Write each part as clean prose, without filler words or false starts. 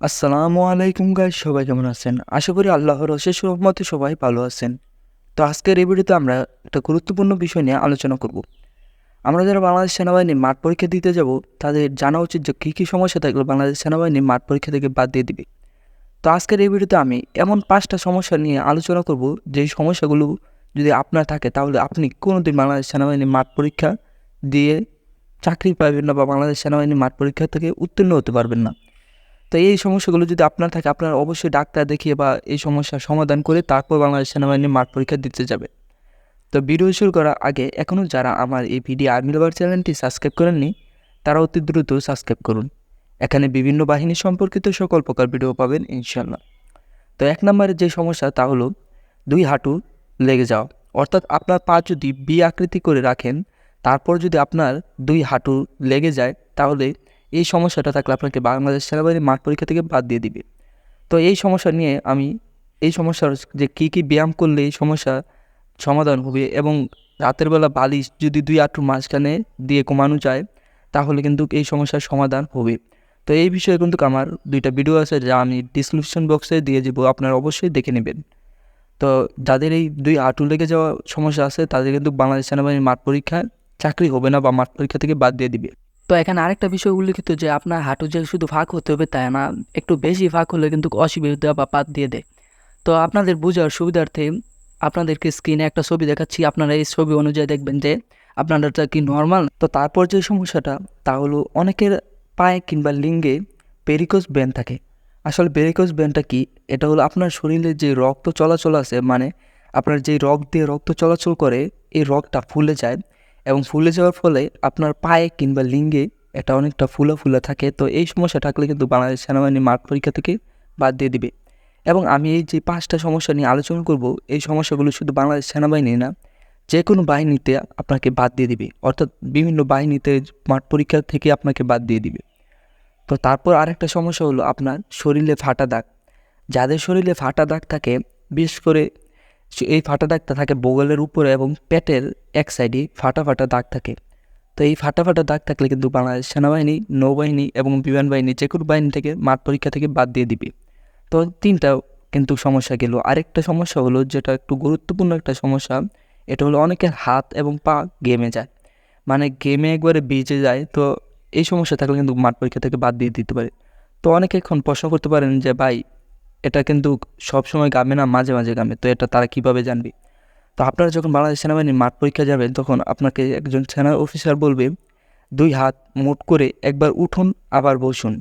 আসসালামু আলাইকুম গাইস, সবাই কেমন আছেন? আশা করি আল্লাহর অশেষ রহমতে সবাই ভালো আছেন। তো আজকের এই ভিডিওতে আমরা একটা গুরুত্বপূর্ণ বিষয় নিয়ে আলোচনা করব। আমরা যারা বাংলাদেশ সেনাবাহিনী মাঠ পরীক্ষা দিতে যাব, তাদের জানা উচিত যে কী সমস্যা থাকলে বাংলাদেশ সেনাবাহিনী মাঠ পরীক্ষা থেকে বাদ দিয়ে দিবে। তো আজকের এই ভিডিওতে আমি এমন 5টা সমস্যা নিয়ে আলোচনা করব, যেই সমস্যাগুলো যদি আপনার থাকে তাহলে আপনি কোনোদিন বাংলাদেশ সেনাবাহিনী মাঠ পরীক্ষা দিয়ে চাকরি পাবেন না বা বাংলাদেশ সেনাবাহিনী মাঠ পরীক্ষা থেকে উত্তীর্ণ হতে পারবেন না। তো এই সমস্যাগুলো যদি আপনার থাকে, আপনারা অবশ্যই ডাক্তার দেখিয়ে বা এই সমস্যার সমাধান করে তারপর বাংলাদেশ সেনাবাহিনীর মাঠ পরীক্ষা দিতে যাবে। তো ভিডিও শুরু করার আগে এখনও যারা আমার এই ভিডিও আর্মি লাভার চ্যানেলটি সাবস্ক্রাইব করেননি, তারা অতি দ্রুত সাবস্ক্রাইব করুন। এখানে বিভিন্ন বাহিনী সম্পর্কিত সকল প্রকার ভিডিও পাবেন ইনশাল্লাহ। তো 1 নম্বরের যে সমস্যা তা হলো 2 হাঁটু লেগে যাওয়া। অর্থাৎ আপনার পা যদি বি আকৃতি করে রাখেন, তারপর যদি আপনার 2 হাঁটু লেগে যায়, তাহলে এই সমস্যাটা থাকলে আপনাকে বাংলাদেশ সেনাবাহিনীর মাঠ পরীক্ষা থেকে বাদ দিয়ে দিবে। তো এই সমস্যা নিয়ে আমি এই সমস্যার যে কী ব্যায়াম করলে এই সমস্যা সমাধান হবে এবং রাতের বেলা বালিশ যদি 2 হাঁটুর মাঝখানে দিয়ে ঘুমানো যায়, তাহলে কিন্তু এই সমস্যার সমাধান হবে। তো এই বিষয়ে কিন্তু আমার 2টা ভিডিও আছে, যা আমি ডিসক্রিপশন বক্সে দিয়ে দেবো, আপনারা অবশ্যই দেখে নেবেন। তো যাদের এই 2 হাঁটু লেগে যাওয়া সমস্যা আছে, তাদের কিন্তু বাংলাদেশ সেনাবাহিনীর মাঠ পরীক্ষায় চাকরি হবে না বা মাঠ পরীক্ষা থেকে বাদ দিয়ে দিবে। তো এখানে আরেকটা বিষয় উল্লেখিত যে আপনার হাঁটু যে শুধু ফাঁক হতে হবে তাই না, একটু বেশি ফাঁক হলে কিন্তু অসুবিধা বা বাদ দিয়ে দেয়। তো আপনাদের বোঝার সুবিধার্থে আপনাদেরকে স্ক্রিনে একটা ছবি দেখাচ্ছি, আপনারা এই ছবি অনুযায়ী দেখবেন যে আপনারটা কি নর্মাল। তো তারপর যে সমস্যাটা তা হলো অনেকের পায়ে কিংবা লিঙ্গে ভেরিকোজ ভেন থাকে। আসলে ভেরিকোজ ভেনটা কি? এটা হলো আপনার শরীরে যে রক্ত চলাচল আছে, মানে আপনার যেই রক্ত দিয়ে রক্ত চলাচল করে, এই রক্তটা ফুলে যায় এবং ফুলে যাওয়ার ফলে আপনার পায়ে কিংবা লিঙ্গে এটা অনেকটা ফুলা থাকে। তো এই সমস্যা থাকলে কিন্তু বাংলাদেশ সেনাবাহিনী মাঠ পরীক্ষা থেকে বাদ দিয়ে দিবে। এবং আমি এই যে 5টা সমস্যা নিয়ে আলোচনা করব, এই সমস্যাগুলো শুধু বাংলাদেশ সেনাবাহিনী না, যে কোনো বাহিনীতে আপনাকে বাদ দিয়ে দিবে। অর্থাৎ বিভিন্ন বাহিনীতে মাঠ পরীক্ষা থেকে আপনাকে বাদ দিয়ে দিবে। তো তারপর আরেকটা সমস্যা হলো আপনার শরীরে ফাটা দাগ। যাদের শরীরে ফাটা দাগ থাকে, বিশেষ করে এই ফাটা দাগটা থাকে বগলের উপরে এবং পেটের এক সাইডে ফাটা দাগ থাকে। তো এই ফাটা দাগ থাকলে কিন্তু বাংলাদেশ সেনাবাহিনী, নৌবাহিনী এবং বিমান বাহিনী যে কোনো বাহিনী থেকে মাঠ পরীক্ষা থেকে বাদ দিয়ে দিবে। তো 3টা কিন্তু সমস্যা গেল। আরেকটা সমস্যা হলো, যেটা একটু গুরুত্বপূর্ণ একটা সমস্যা, এটা হলো অনেকের হাত এবং পা ঘেমে যায়, মানে ঘেমে একবারে ভিজে যায়। তো এই সমস্যা থাকলে কিন্তু মাঠ পরীক্ষা থেকে বাদ দিয়ে দিতে পারে। তো অনেকে এখন প্রশ্ন করতে পারেন যে ভাই, এটা কিন্তু সবসময় ঘামে না, মাঝে মাঝে ঘামে, তো এটা তারা কীভাবে জানবে? তো আপনারা যখন বাংলাদেশ সেনাবাহিনীর মাঠ পরীক্ষা যাবেন, তখন আপনাকে একজন সেনা অফিসার বলবে 2 হাত মুঠ করে একবার উঠুন আবার বসুন।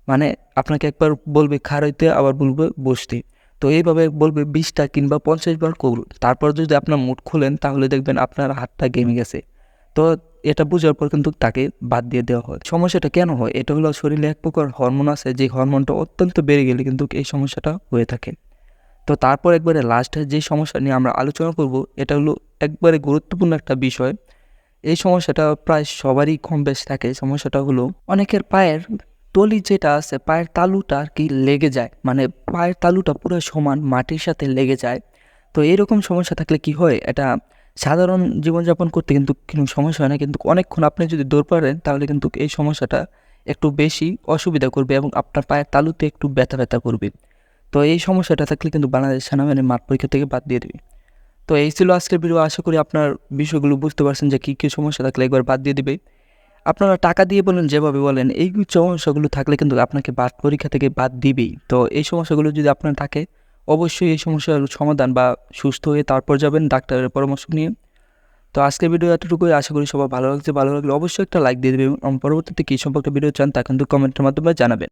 মানে আপনাকে একবার বলবে খাড়াইতে, আবার বলবে বসতে। তো এইভাবে বলবে 20টা কিংবা 50 বার করুন। তারপর যদি আপনার মুঠ খুলেন, তাহলে দেখবেন আপনার হাতটা ঘেমে গেছে। তো এটা বোঝার পর কিন্তু তাকে বাদ দিয়ে দেওয়া হয়। সমস্যাটা কেন হয়? এটা হলো শরীরে এক প্রকার হরমোন আছে, যে হরমোনটা অত্যন্ত বেড়ে গেলে কিন্তু এই সমস্যাটা হয়ে থাকে। তো তারপর একবারে লাস্টে যে সমস্যা নিয়ে আমরা আলোচনা করব, এটা হলো একবারে গুরুত্বপূর্ণ একটা বিষয়। এই সমস্যাটা প্রায় সবারই কম বেশ থাকে। সমস্যাটা হলো অনেকের পায়ের তলি যেটা আছে, পায়ের তালুটা আর কি লেগে যায়, মানে পায়ের তালুটা পুরো সমান মাটির সাথে লেগে যায়। তো এরকম সমস্যা থাকলে কি হয়, এটা সাধারণ জীবনযাপন করতে কিন্তু কোনো সমস্যা হয় না, কিন্তু অনেকক্ষণ আপনি যদি দৌড় পারেন, তাহলে কিন্তু এই সমস্যাটা একটু বেশি অসুবিধা করবে এবং আপনার পায়ের তালুতে একটু ব্যথা করবে। তো এই সমস্যাটা থাকলে কিন্তু বাংলাদেশ সেনাবাহিনীর মাঠ পরীক্ষা থেকে বাদ দিয়ে দেবে। তো এই ছিল আজকের ভিডিও। আশা করি আপনার বিষয়গুলো বুঝতে পারছেন যে কী সমস্যা থাকলে একবার বাদ দিয়ে দিবে। আপনারা টাকা দিয়ে বলেন, যেভাবে বলেন, এই সমস্যাগুলো থাকলে কিন্তু আপনাকে মাঠ পরীক্ষা থেকে বাদ দিবেই। তো এই সমস্যাগুলো যদি আপনার থাকে, অবশ্যই এই সমস্যার সমাধান বা সুস্থ হয়ে তারপর যাবেন ডাক্তারের পরামর্শ নিয়ে। তো আজকের ভিডিও এতটুকুই। আশা করি সবার ভালো লাগছে। ভালো লাগলে অবশ্যই একটা লাইক দিয়ে দেবেন এবং পরবর্তীতে কী সম্পর্কে ভিডিও চান তা কিন্তু কমেন্টের মাধ্যমে জানাবেন।